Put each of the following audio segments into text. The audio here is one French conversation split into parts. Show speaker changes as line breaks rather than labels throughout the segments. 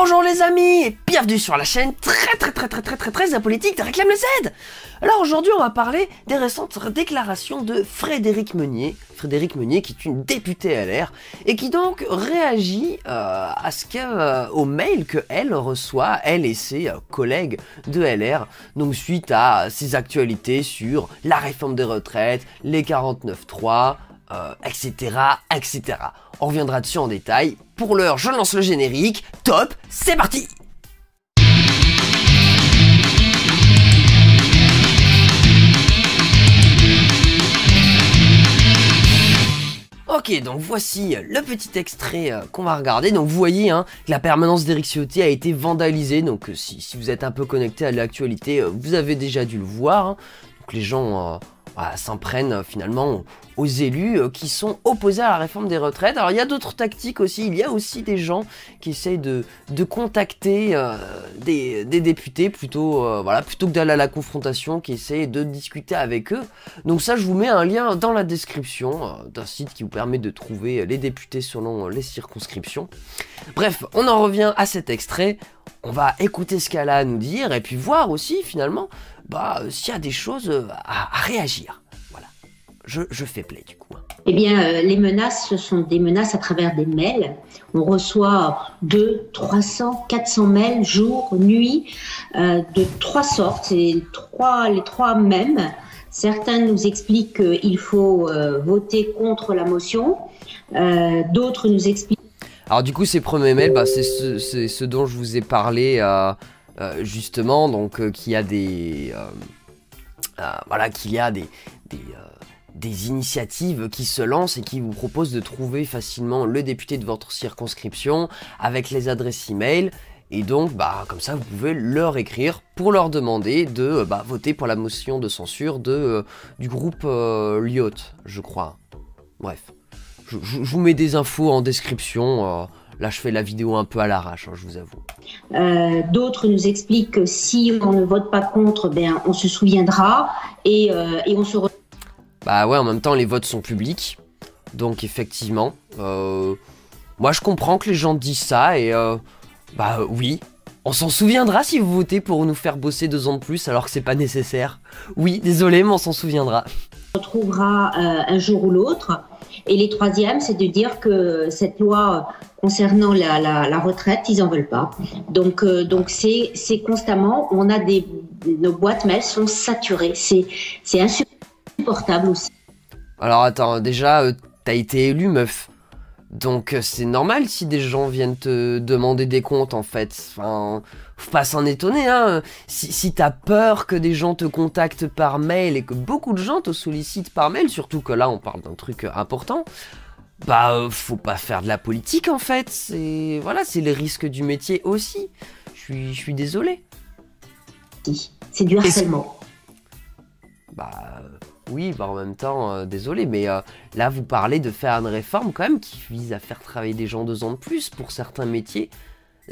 Bonjour les amis et bienvenue sur la chaîne très apolitique de Réclame le Z. Alors aujourd'hui on va parler des récentes déclarations de Frédérique Meunier. Frédérique Meunier qui est une députée LR et qui donc réagit au mail que elle reçoit, elle et ses collègues de LR, donc suite à ses actualités sur la réforme des retraites, les 49.3, etc. On reviendra dessus en détail. Pour l'heure, je lance le générique. Top, c'est parti! Ok, donc voici le petit extrait qu'on va regarder. Donc vous voyez que la permanence d'Éric Ciotti a été vandalisée. Donc si vous êtes un peu connecté à l'actualité, vous avez déjà dû le voir. Donc les gens s'en prennent finalement aux élus qui sont opposés à la réforme des retraites. Alors il y a d'autres tactiques aussi, il y a aussi des gens qui essayent de contacter des députés plutôt que d'aller à la confrontation, qui essayent de discuter avec eux. Donc ça, je vous mets un lien dans la description d'un site qui vous permet de trouver les députés selon les circonscriptions. Bref, on en revient à cet extrait, on va écouter ce qu'elle a à nous dire et puis voir aussi finalement s'il y a des choses à réagir. Voilà, je fais play du coup.
Eh bien, les menaces, ce sont des menaces à travers des mails. On reçoit 200, 300, 400 mails jour, nuit, de trois sortes, les trois mêmes. Certains nous expliquent qu'il faut voter contre la motion. D'autres nous expliquent...
Alors du coup, ces premiers mails, c'est ce dont je vous ai parlé justement, donc qu'il y a des initiatives qui se lancent et qui vous proposent de trouver facilement le député de votre circonscription avec les adresses e-mail. Et donc, comme ça, vous pouvez leur écrire pour leur demander de voter pour la motion de censure du groupe Lyot, je crois. Bref, je vous mets des infos en description. Là, je fais la vidéo un peu à l'arrache, je vous avoue.
D'autres nous expliquent que si on ne vote pas contre, on se souviendra et on se...
Ouais, en même temps, les votes sont publics. Donc, effectivement, moi, je comprends que les gens disent ça et... oui, on s'en souviendra si vous votez pour nous faire bosser 2 ans de plus alors que c'est pas nécessaire. Oui, désolé, mais on s'en souviendra.
On retrouvera un jour ou l'autre. Et les troisièmes, c'est de dire que cette loi concernant la retraite, ils en veulent pas. Donc c'est constamment, nos boîtes mail sont saturées. C'est insupportable aussi.
Alors attends, déjà, t'as été élu, meuf. Donc c'est normal si des gens viennent te demander des comptes en fait. Enfin, faut pas s'en étonner Si t'as peur que des gens te contactent par mail et que beaucoup de gens te sollicitent par mail, surtout que là on parle d'un truc important, faut pas faire de la politique en fait. C'est les risques du métier aussi. Je suis désolé.
C'est du harcèlement.
Oui, en même temps, désolé, mais là, vous parlez de faire une réforme quand même qui vise à faire travailler des gens 2 ans de plus pour certains métiers.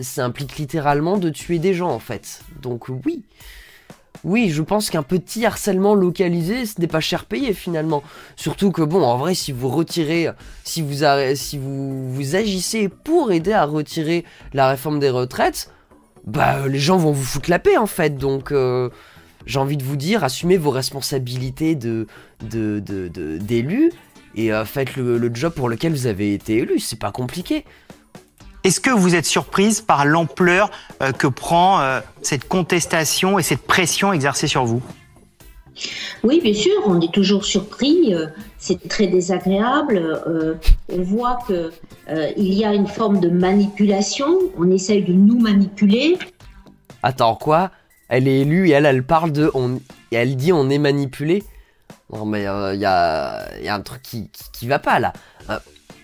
Ça implique littéralement de tuer des gens, en fait. Donc oui, je pense qu'un petit harcèlement localisé, ce n'est pas cher payé, finalement. Surtout que, en vrai, si vous retirez, si vous agissez pour aider à retirer la réforme des retraites, les gens vont vous foutre la paix, en fait, donc... j'ai envie de vous dire, assumez vos responsabilités d'élus et faites le job pour lequel vous avez été élu, c'est pas compliqué.
Est-ce que vous êtes surprise par l'ampleur que prend cette contestation et cette pression exercée sur vous?
Oui, bien sûr, on est toujours surpris, c'est très désagréable, on voit qu'il y a une forme de manipulation, on essaye de nous manipuler.
Attends, quoi? Elle est élue et elle parle et elle dit on est manipulé. Non mais y a un truc qui va pas là.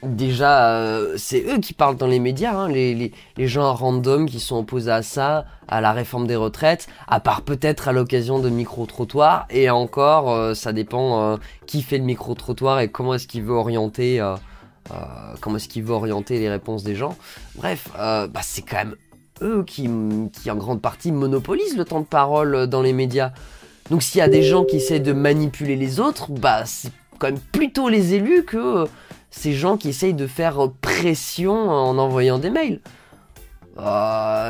Déjà, c'est eux qui parlent dans les médias, les gens random qui sont opposés à ça, à la réforme des retraites, à part peut-être à l'occasion de micro-trottoirs, et encore, ça dépend qui fait le micro-trottoir et comment est-ce qu'il veut orienter les réponses des gens. Bref, c'est quand même eux qui en grande partie monopolisent le temps de parole dans les médias. Donc s'il y a des gens qui essaient de manipuler les autres, c'est quand même plutôt les élus que ces gens qui essayent de faire pression en envoyant des mails.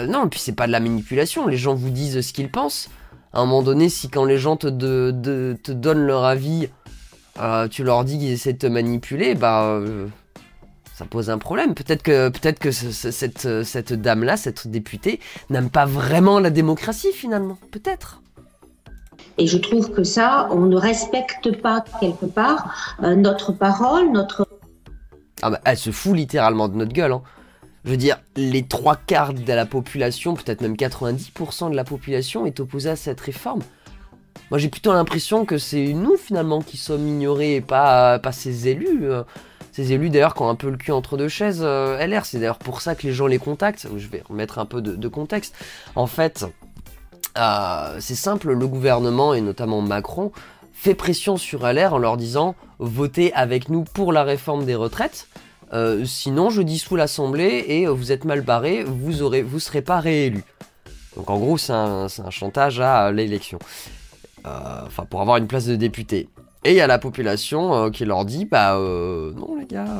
Non, puis c'est pas de la manipulation, les gens vous disent ce qu'ils pensent. À un moment donné, si quand les gens te donnent leur avis, tu leur dis qu'ils essaient de te manipuler, ça pose un problème. Peut-être que cette dame-là, cette députée, n'aime pas vraiment la démocratie finalement, peut-être.
Et je trouve que ça, on ne respecte pas quelque part notre parole, notre...
Ah bah, elle se fout littéralement de notre gueule, hein. Je veux dire, les 3/4 de la population, peut-être même 90% de la population est opposée à cette réforme. Moi j'ai plutôt l'impression que c'est nous finalement qui sommes ignorés et pas ces élus. Ces élus d'ailleurs qui ont un peu le cul entre deux chaises LR, c'est d'ailleurs pour ça que les gens les contactent. Je vais remettre un peu de contexte. En fait, c'est simple, le gouvernement et notamment Macron fait pression sur LR en leur disant « Votez avec nous pour la réforme des retraites ». Sinon je dissous l'Assemblée et vous êtes mal barré, vous serez pas réélu. Donc en gros c'est un chantage à l'élection. Enfin pour avoir une place de député. Et il y a la population qui leur dit non les gars,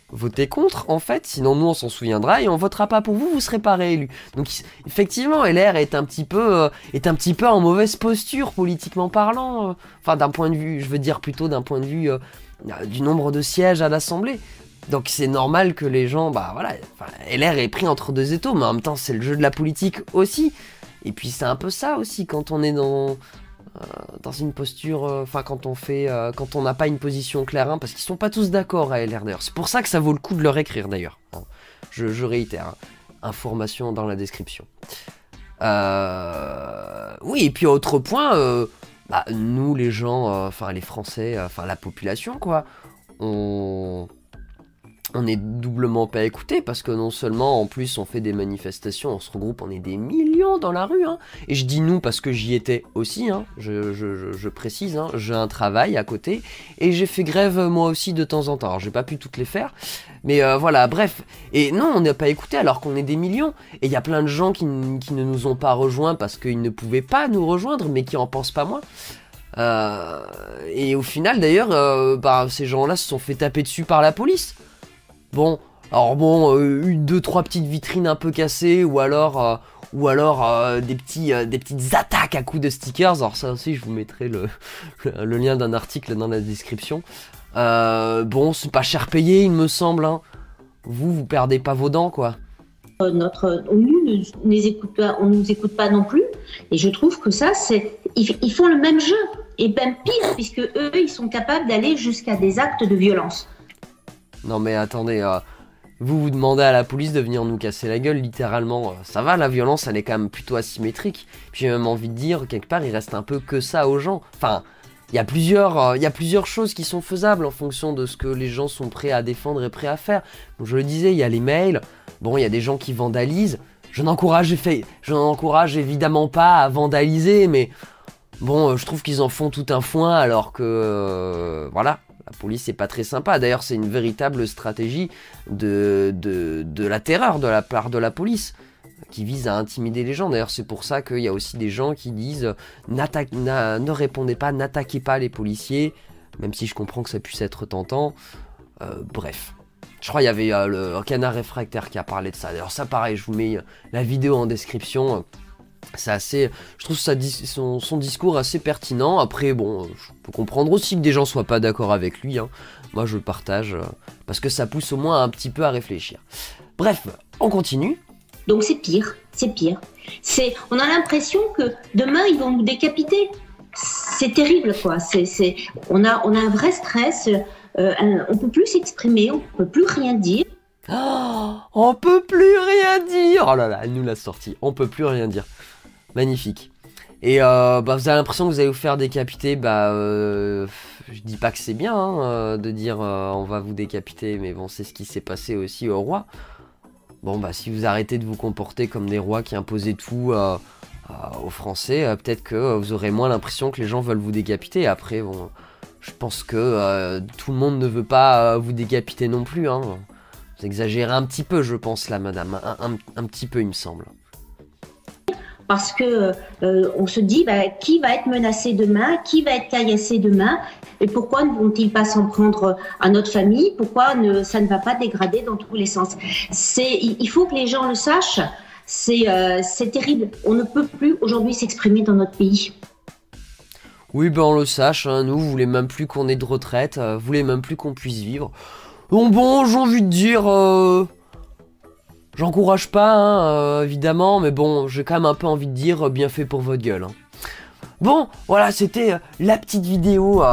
votez contre en fait, sinon nous on s'en souviendra et on votera pas pour vous, vous serez pas réélu. Donc effectivement LR est un petit peu en mauvaise posture politiquement parlant. Enfin d'un point de vue, je veux dire plutôt d'un point de vue du nombre de sièges à l'Assemblée. Donc c'est normal que les gens, LR est pris entre deux étaux, mais en même temps c'est le jeu de la politique aussi. Et puis c'est un peu ça aussi quand on est dans une posture, quand on n'a pas une position claire, hein, parce qu'ils sont pas tous d'accord à LR d'ailleurs. C'est pour ça que ça vaut le coup de leur écrire d'ailleurs. Hein. Je réitère, hein. Information dans la description. Oui, et puis autre point, nous les gens, les Français, la population quoi, on est doublement pas écoutés parce que non seulement en plus on fait des manifestations, on se regroupe, on est des millions dans la rue, hein. Et je dis nous parce que j'y étais aussi, hein. Je précise, hein. J'ai un travail à côté et j'ai fait grève moi aussi de temps en temps. Alors j'ai pas pu toutes les faire, mais voilà, bref. Et non, on n'est pas écoutés alors qu'on est des millions. Et il y a plein de gens qui ne nous ont pas rejoints parce qu'ils ne pouvaient pas nous rejoindre, mais qui en pensent pas moins. Et au final d'ailleurs, ces gens-là se sont fait taper dessus par la police. Bon, une, deux, trois petites vitrines un peu cassées, ou alors des petites attaques à coups de stickers. Alors ça aussi, je vous mettrai le lien d'un article dans la description. Bon, c'est pas cher payé, il me semble, hein. Vous perdez pas vos dents, quoi.
On nous écoute pas non plus. Et je trouve que ça, ils font le même jeu. Et même pire, puisque eux, ils sont capables d'aller jusqu'à des actes de violence.
Non mais attendez, vous demandez à la police de venir nous casser la gueule, littéralement. Ça va, la violence, elle est quand même plutôt asymétrique. Puis j'ai même envie de dire, quelque part, il reste un peu que ça aux gens. Enfin, il y a plusieurs choses qui sont faisables en fonction de ce que les gens sont prêts à défendre et prêts à faire. Donc je le disais, il y a les mails, bon, il y a des gens qui vandalisent. Je n'encourage évidemment pas à vandaliser, mais bon, je trouve qu'ils en font tout un foin alors que, voilà. La police c'est pas très sympa, d'ailleurs c'est une véritable stratégie de la terreur de la part de la police qui vise à intimider les gens. D'ailleurs c'est pour ça qu'il y a aussi des gens qui disent ne répondez pas, n'attaquez pas les policiers, même si je comprends que ça puisse être tentant. Bref, je crois qu'il y avait un canard réfractaire qui a parlé de ça. D'ailleurs ça pareil, je vous mets la vidéo en description. C'est assez, je trouve son discours assez pertinent. Après bon, je peux comprendre aussi que des gens soient pas d'accord avec lui, hein. Moi je le partage parce que ça pousse au moins un petit peu à réfléchir. Bref, on continue.
Donc c'est pire. On a l'impression que demain ils vont nous décapiter. C'est terrible quoi. On a un vrai stress. On peut plus s'exprimer, on peut plus rien dire.
Oh, on peut plus rien dire. Oh là là, elle nous l'a sorti. On peut plus rien dire. Magnifique. Et vous avez l'impression que vous allez vous faire décapiter. Je dis pas que c'est bien hein, de dire on va vous décapiter, mais bon, c'est ce qui s'est passé aussi au roi. Bon, si vous arrêtez de vous comporter comme des rois qui imposaient tout aux Français, peut-être que vous aurez moins l'impression que les gens veulent vous décapiter. Après, bon, je pense que tout le monde ne veut pas vous décapiter non plus, hein. Vous exagérez un petit peu, je pense, là, madame. Un petit peu, il me semble.
Parce que on se dit, qui va être menacé demain? Qui va être caillassé demain? Et pourquoi ne vont-ils pas s'en prendre à notre famille? Pourquoi ça ne va pas dégrader dans tous les sens? Il faut que les gens le sachent. C'est terrible. On ne peut plus aujourd'hui s'exprimer dans notre pays.
Oui, ben on le sache, hein, nous, vous voulez même plus qu'on ait de retraite, vous voulez même plus qu'on puisse vivre. Donc bon, j'ai envie de dire... J'encourage pas, hein, évidemment, mais bon, j'ai quand même un peu envie de dire bien fait pour votre gueule. Hein. Bon, voilà, c'était la petite vidéo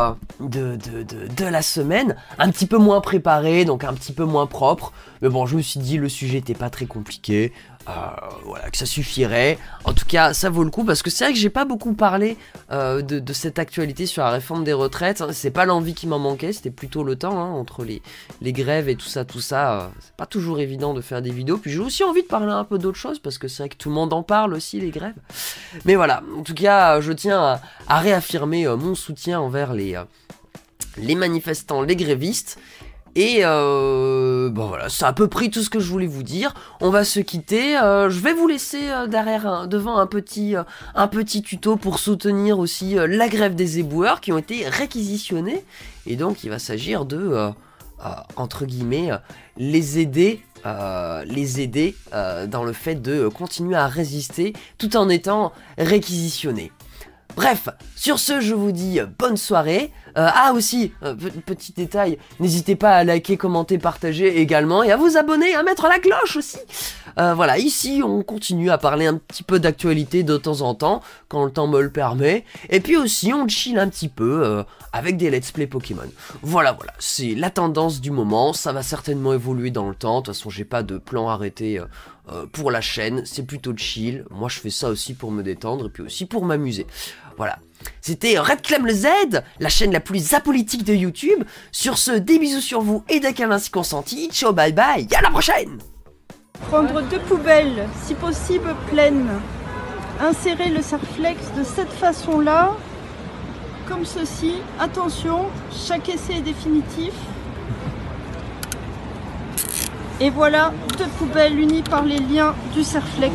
de la semaine, un petit peu moins préparée, donc un petit peu moins propre. Mais bon, je me suis dit, le sujet n'était pas très compliqué, voilà, que ça suffirait. En tout cas, ça vaut le coup, parce que c'est vrai que j'ai pas beaucoup parlé de cette actualité sur la réforme des retraites. Hein. C'est pas l'envie qui m'en manquait, c'était plutôt le temps, hein, entre les grèves et tout ça, c'est pas toujours évident de faire des vidéos. Puis j'ai aussi envie de parler un peu d'autre chose, parce que c'est vrai que tout le monde en parle aussi, les grèves. Mais voilà, en tout cas, je tiens à réaffirmer mon soutien envers les manifestants, les grévistes. Et bon voilà, c'est à peu près tout ce que je voulais vous dire. On va se quitter. Je vais vous laisser devant un petit tuto pour soutenir aussi la grève des éboueurs qui ont été réquisitionnés. Et donc il va s'agir de entre guillemets les aider dans le fait de continuer à résister tout en étant réquisitionnés. Bref, sur ce, je vous dis bonne soirée. Aussi, petit détail, n'hésitez pas à liker, commenter, partager également et à vous abonner, à mettre la cloche aussi. Voilà, ici, on continue à parler un petit peu d'actualité de temps en temps, quand le temps me le permet. Et puis aussi, on chill un petit peu avec des let's play Pokémon. Voilà, c'est la tendance du moment. Ça va certainement évoluer dans le temps. De toute façon, j'ai pas de plan arrêté pour la chaîne. C'est plutôt chill. Moi, je fais ça aussi pour me détendre et puis aussi pour m'amuser. Voilà. C'était Red Clem le Z, la chaîne la plus apolitique de YouTube. Sur ce, des bisous sur vous et des câlins si consentis. Ciao, bye bye, à la prochaine!
Prendre 2 poubelles, si possible pleines. Insérer le Serflex de cette façon-là, comme ceci. Attention, chaque essai est définitif. Et voilà, 2 poubelles unies par les liens du Serflex.